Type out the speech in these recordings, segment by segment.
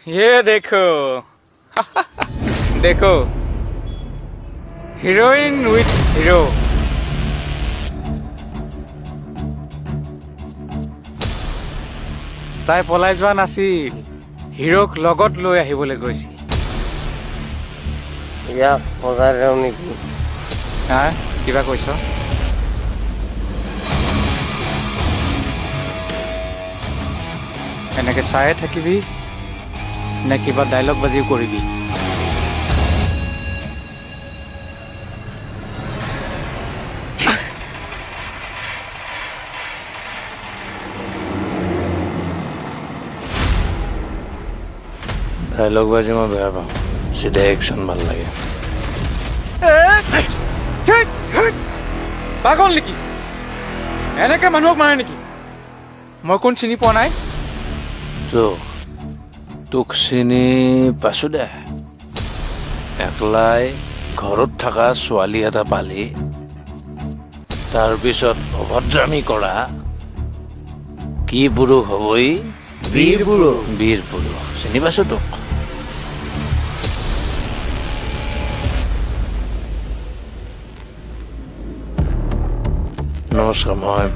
ये देखो देखो হিৰোইন উইথ হিৰো তাই পলাই যোৱা নাছিল হিৰোক লগত লৈ আহিবলৈ গৈছিল ইয়াক সজাই দিওঁ নেকি হা কিবা কৈছ এনেকে চায়ে থাকিবি নে কিবা ডাইলগ বাজিও কৰিবি ডাইলগ বাজি মই বেয়া পাওঁ চিধা একশ্যন ভাল লাগে পাগল নেকি এনেকে মানুহক মাৰে নেকি মই কোন চিনি পোৱা নাই তোক চিনি পাইছোঁ দে একলাই ঘৰত থকা ছোৱালী এটা পালি তাৰপিছত অভদ্ৰামী কৰা কি পুৰুষ হ'বই বীৰ পুৰুষ চিনি পাইছোঁ তোক নমস্কাৰ মই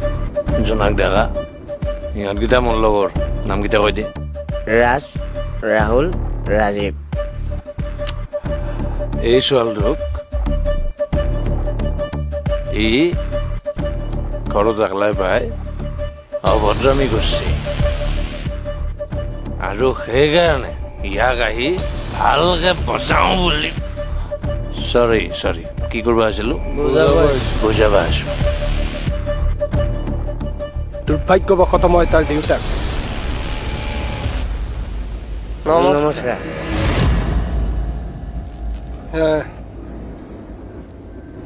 জোনাক ডেকা ইহঁতকেইটা মোৰ লগৰ নামকেইটা কৈ দে ৰাজ ৰাহুল ৰাজীৱ এই ছোৱালীটোক ই ঘৰত একলাই পাই অভদ্ৰামী কৰিছে আৰু সেইকাৰণে ইয়াক আহি ভালকে বচাওঁ বুলি চৰি কি কৰিব আছিলো বুজাব আছো দুৰ্ভাগ্যবশতঃ মই তাৰ দেউতাক নমস্কাৰ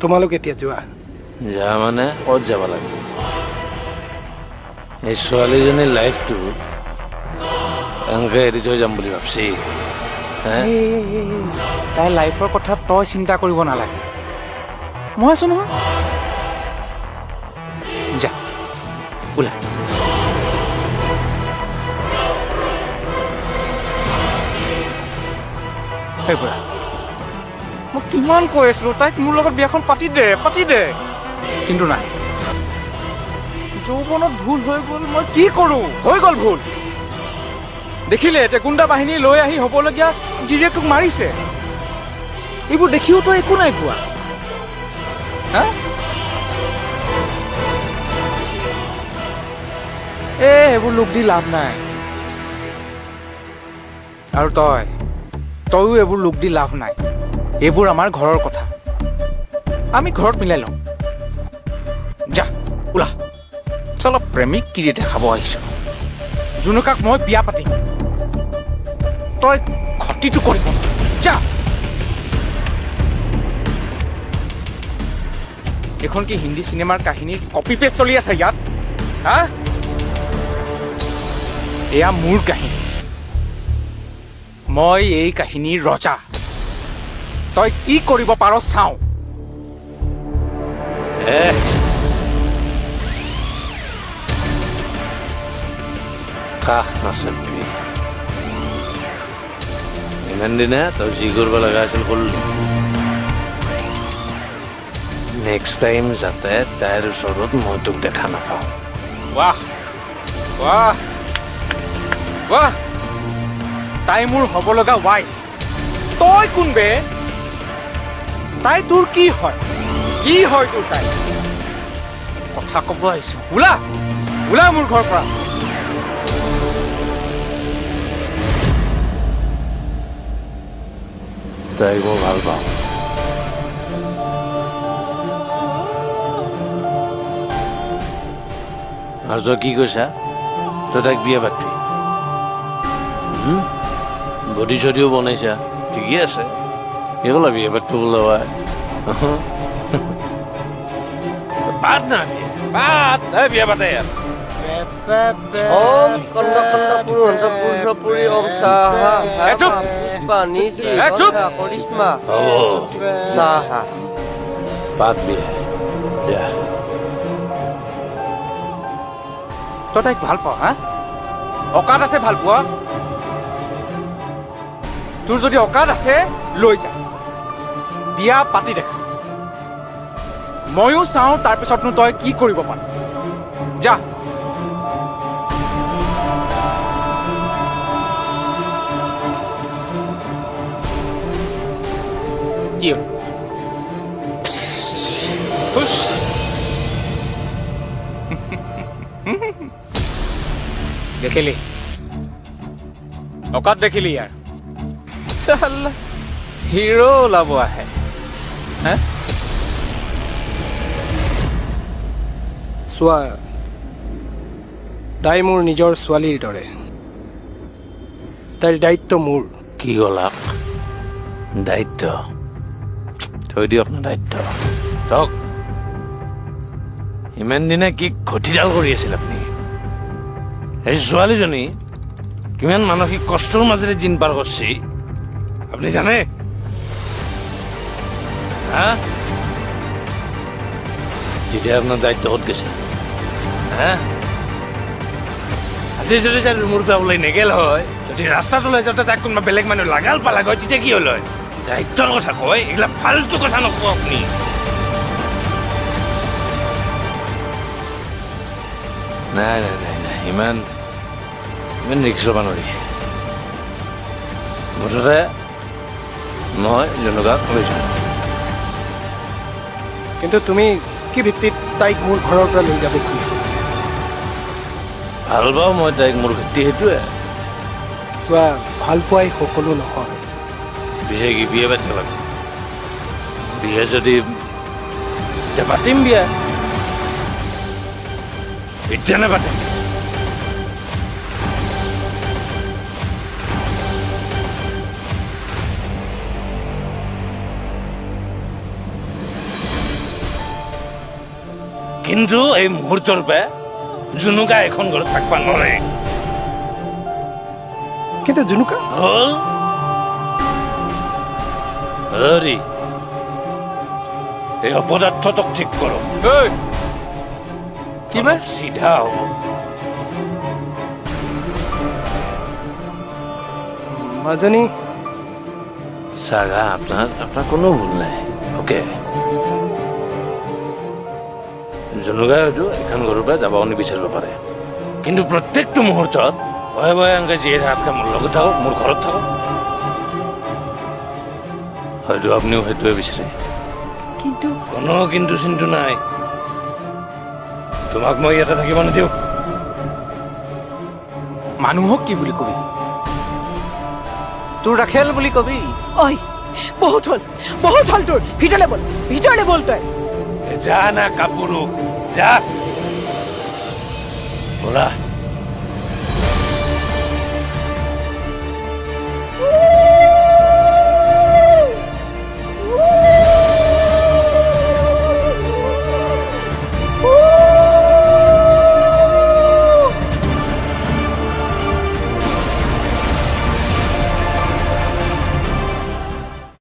তোমালোক এতিয়া যোৱা যা মানে ক'ত যাব লাগিব এই ছোৱালীজনীৰ লাইফটো এনেকৈ এৰি থৈ যাম বুলি ভাবছি তাই লাইফৰ কথা তই চিন্তা কৰিব নালাগে মই আছো নহয় যা ওলা বুঢ়া মই কিমান কৈ আছিলো তাইক মোৰ লগত বিয়াখন পাতি দে কিন্তু নাই যৌৱনত ভুল হৈ গ'ল মই কি কৰোঁ হৈ গ'ল ভুল দেখিলে এতিয়া গুণ্ডা বাহিনী লৈ আহি হ'বলগীয়া গিৰিয়েকটোক মাৰিছে এইবোৰ দেখিও তই একো নাই কোৱা হা সেইবোৰ লোক দি লাভ নাই আৰু তয়ো এইবোৰ লোক দি লাভ নাই এইবোৰ আমাৰ ঘৰৰ কথা আমি ঘৰত মিলাই লওঁ যা ওলা চলপ প্ৰেমিক কি দেখাব আহিছ জুনুকাক মই বিয়া পাতিম তই ক্ষতিটো কৰিব যা এখন কি হিন্দী চিনেমাৰ কাহিনীৰ কপি পেষ্ট চলি আছে ইয়াত হা এয়া মোৰ কাহিনী মই এই কাহিনীৰ ৰজা তই কি কৰিব পাৰ চাওঁ কাষ নাচাবি ইমান দিনে তই যি কৰিব লগা আছিল কৰিলি নেক্সট টাইম যাতে তাইৰ ওচৰত মই তোক দেখা নাপাওঁ ৱাহ ৱাহ ৱাহ তাই মোৰ হ'ব লগা ৱাইফ তই কোন বে তাই তোৰ কি হয় তোৰ তাই কথা ক'ব আহিছো ওলা মোৰ ঘৰৰ পৰা তাইক মই ভাল পাওঁ আৰু তই কি কৈছা তই তাইক বিয়া পাতিবি বডি চডিও বনাইছা ঠিকেই আছে কি ক'লা বিয়া পাতিব ওলাবা বাদ না বিয়া পাতে ইয়াত ওম কন্দ পুৰুষ পুৰুষপুৰী ওম সাহা নিশি কৰিশ্মা হ'ব সাহা পাত বিয়া যা তই তাইক ভাল পাৱ হা অকাত আছে ভাল পোৱা তোৰ যদি অকাত আছে লৈ যা বিয়া পাতি দেখা ময়ো চাওঁ তাৰপিছতনো তই কি কৰিব পাৰ যা কি হ'ল? খুচ দেখিলি অকাত দেখিলি ইয়াৰ চাল্লা হিৰো ওলাব আহে হে চোৱা তাই মোৰ নিজৰ ছোৱালীৰ দৰে তাইৰ দায়িত্ব মোৰ কি ক'লা দায়িত্ব থৈ দিয়ক না দায়িত্ব ধৰক ইমান দিনে কি ঘটিডাল কৰি আছিল আপুনি এই ছোৱালীজনী কিমান মানসিক কষ্টৰ মাজেৰে দিন পাৰ কৰিছে আপুনি জানে হা যেতিয়া আপোনাৰ দায়িত্ব ক'ত গৈছে হা আজি যদি তাৰ ৰুমৰ পৰা ওলাই নেগেল হয় যদি ৰাস্তাত ওলাই যাওঁতে তাক কোনোবা বেলেগ মানুহ লাগাল পালাগ হয় তেতিয়া কি হ'ল হয় দায়িত্বৰ কথা কয় এইবিলাক ফাল্টু কথা নকব আপুনি নাই নাই নাই নাই ইমান ৰিক্স ল'ব নোৱাৰি মুঠতে মই জনগাক লৈছোঁ কিন্তু তুমি কি ভিত্তিত তাইক মোৰ ঘৰৰ পৰা লৈ যাব খুজিছা ভাল পাওঁ মই তাইক মোৰ ভিত্তি সেইটোৱে চোৱা ভাল পোৱাই সকলো নহয় পিছে কি বিয়া পাতিব লাগে বিয়া যদি এতিয়া পাতিম বিয়া এতিয়া নাপাতিম কিন্তু এই মুহূৰ্তৰ পৰা জুনুকা এখন ঘৰত থাকিব নোৱাৰে কিন্তু জুনুকা হ'ল হৰি এই অপদাৰ্থটোক ঠিক কৰক কি বে চিধা হ'ব মাজনী চাগা আপোনাৰ কোনো ভুল নাই অ'কে জনুগাই হয়তো এখন ঘৰৰ পৰা যাব নিবিচাৰিব পাৰে কিন্তু প্ৰত্যেকটো মুহূৰ্তত ভয়ে ভয়ে এনেকৈ জীয়াই থকাতকৈ মোৰ লগত থাকক মোৰ ঘৰত থাকক হয়তো আপুনিও সেইটোৱে বিচাৰে কিন্তু কোনো কিন্তু চিন্তু নাই তোমাক মই ইয়াতে থাকিব নিদিওঁ মানুহক কি বুলি কবি তোৰ ৰাখেল বুলি কবি ঐ বহুত হ'ল তোৰ ভিতৰলে বল তই যা না কাপুৰু যা ব'লা